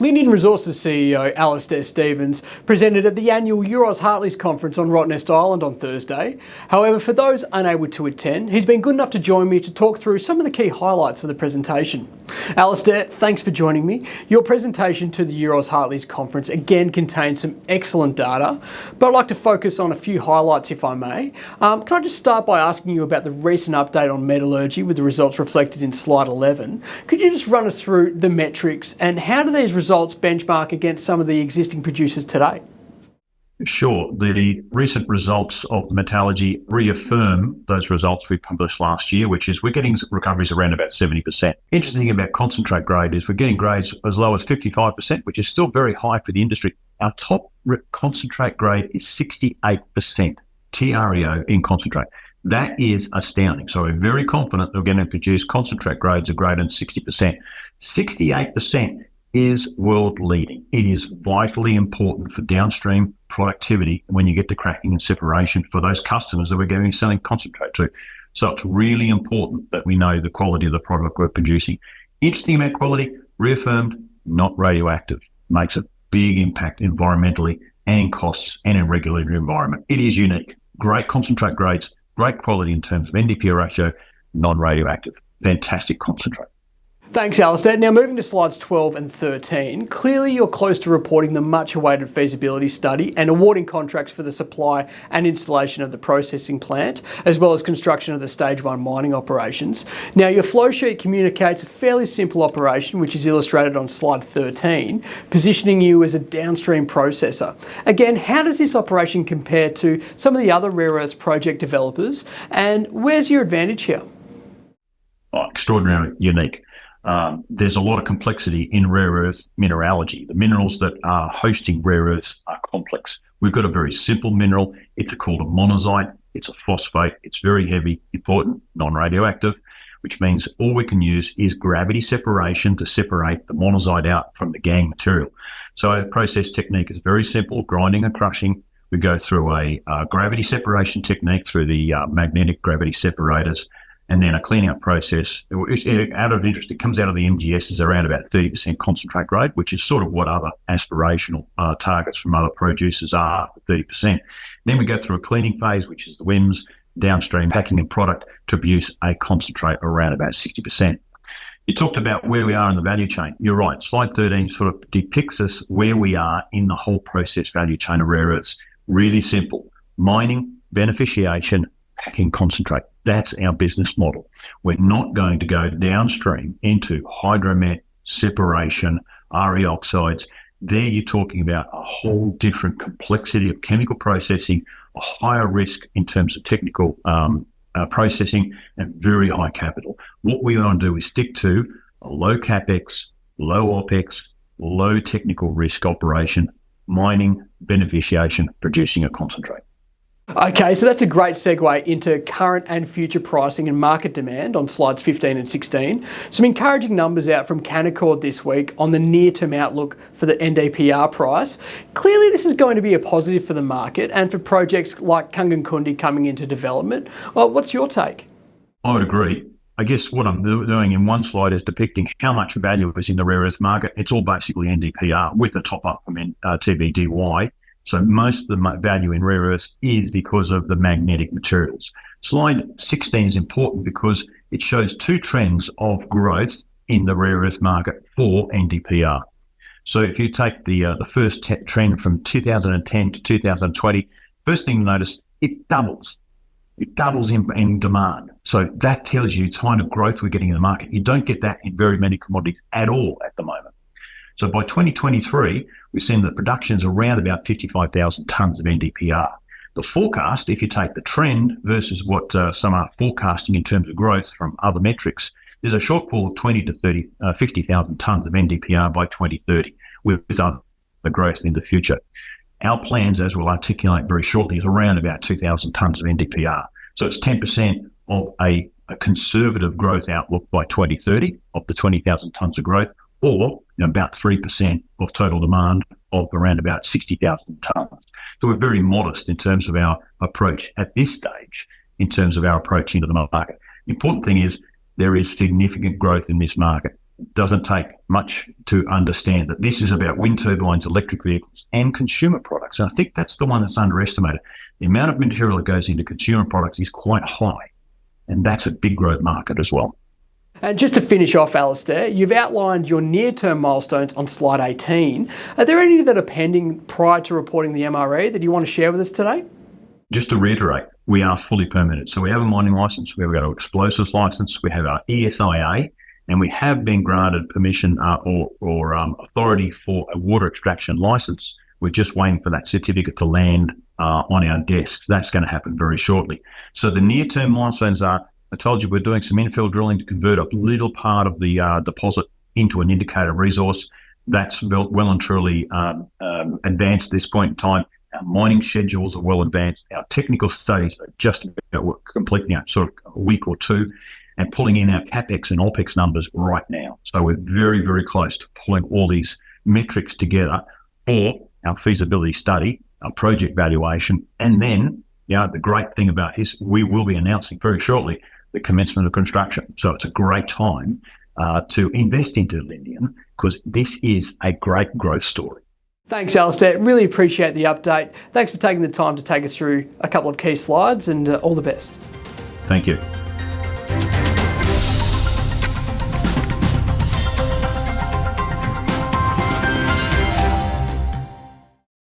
Lindian Resources CEO Alistair presented at the annual Euroz Hartleys Conference on Rottnest Island on Thursday. However, for those unable to attend, he's been good enough to join me to talk through some of the key highlights of the presentation. Alistair, thanks for joining me. Your presentation to the Euroz Hartleys Conference again contains some excellent data, but I'd like to focus on a few highlights if I may. Can I just start by asking you about the recent update on metallurgy with the results reflected in slide 11? Could you just run us through the metrics and how do these results benchmark against some of the existing producers today? Sure. The recent results of metallurgy reaffirm those results we published last year, which is we're getting recoveries around about 70%. Interesting about concentrate grade is we're getting grades as low as 55%, which is still very high for the industry. Our top concentrate grade is 68% TREO in concentrate. That is astounding. So we're very confident that we're going to produce concentrate grades of greater than 60%. 68% is world leading. It is vitally important for downstream productivity when you get to cracking and separation for those customers that we're going to be selling concentrate to. So it's really important that we know the quality of the product we're producing. Interesting about quality, reaffirmed, not radioactive. Makes a big impact environmentally and in costs and in regulatory environment. It is unique. Great concentrate grades, great quality in terms of NdPr ratio, non-radioactive. Fantastic concentrate. Thanks, Alistair. Now, moving to slides 12 and 13, clearly you're close to reporting the much-awaited feasibility study and awarding contracts for the supply and installation of the processing plant, as well as construction of the stage 1 mining operations. Now, your flow sheet communicates a fairly simple operation, which is illustrated on slide 13, positioning you as a downstream processor. Again, how does this operation compare to some of the other rare earths project developers, and where's your advantage here? Oh, extraordinarily unique. There's a lot of complexity in rare earth mineralogy. The minerals that are hosting rare earths are complex. We've got a very simple mineral. It's called a monazite. It's a phosphate. It's very heavy, important, non-radioactive, which means all we can use is gravity separation to separate the monazite out from the gangue material. So our process technique is very simple, grinding and crushing. We go through a gravity separation technique through the magnetic gravity separators, and then a cleaning up process. Out of interest, it comes out of the MGS is around about 30% concentrate grade, which is sort of what other aspirational targets from other producers are, 30%. Then we go through a cleaning phase, which is the WIMS, downstream packing and product, to produce a concentrate around about 60%. You talked about where we are in the value chain. You're right. Slide 13 sort of depicts us where we are in the whole process value chain of rare earths. Really simple. Mining, beneficiation, packing, concentrate. That's our business model. We're not going to go downstream into hydromet, separation, RE oxides. There you're talking about a whole different complexity of chemical processing, a higher risk in terms of technical processing, and very high capital. What we want to do is stick to a low capex, low opex, low technical risk operation, mining, beneficiation, producing a concentrate. Okay, so that's a great segue into current and future pricing and market demand on slides 15 and 16. Some encouraging numbers out from Kangankunde this week on the near-term outlook for the NdPr price. Clearly, this is going to be a positive for the market and for projects like Kangankunde coming into development. Well, what's your take? I would agree. I guess what I'm doing in one slide is depicting how much value is in the rare earth market. It's all basically NdPr with the top up from TBDY. So most of the value in rare earths is because of the magnetic materials. Slide 16 is important because it shows two trends of growth in the rare earth market for NdPr. So if you take the first trend from 2010 to 2020, first thing you notice, it doubles. It doubles in demand. So that tells you the kind of growth we're getting in the market. You don't get that in very many commodities at all at the moment. So by 2023, we're seeing that production's around about 55,000 tonnes of NdPr. The forecast, if you take the trend versus what some are forecasting in terms of growth from other metrics, there's a shortfall of 50,000 tonnes of NdPr by 2030 with other growth in the future. Our plans, as we'll articulate very shortly, is around about 2,000 tonnes of NdPr. So it's 10% of a conservative growth outlook by 2030 of the 20,000 tonnes of growth, or about 3% of total demand of around about 60,000 tonnes. So we're very modest in terms of our approach at this stage, in terms of our approach into the market. The important thing is there is significant growth in this market. doesn't take much to understand that this is about wind turbines, electric vehicles, and consumer products. And I think that's the one that's underestimated. The amount of material that goes into consumer products is quite high, and that's a big growth market as well. And just to finish off, Alistair, you've outlined your near-term milestones on slide 18. Are there any that are pending prior to reporting the MRE that you want to share with us today? Just to reiterate, we are fully permitted. So we have a mining license, we have got an explosives license, we have our ESIA, and we have been granted permission or authority for a water extraction license. We're just waiting for that certificate to land on our desks. That's going to happen very shortly. So the near-term milestones are, I told you we're doing some infill drilling to convert a little part of the deposit into an indicated resource. That's well and truly advanced at this point in time. Our mining schedules are well advanced. Our technical studies are just about complete now, sort of a week or two, and pulling in our CapEx and OpEx numbers right now. So we're very, very close to pulling all these metrics together for our feasibility study, our project valuation, and then, the great thing about this, we will be announcing very shortly the commencement of construction. So it's a great time to invest into Lindian because this is a great growth story. Thanks, Alistair. Really appreciate the update. Thanks for taking the time to take us through a couple of key slides, and all the best. Thank you.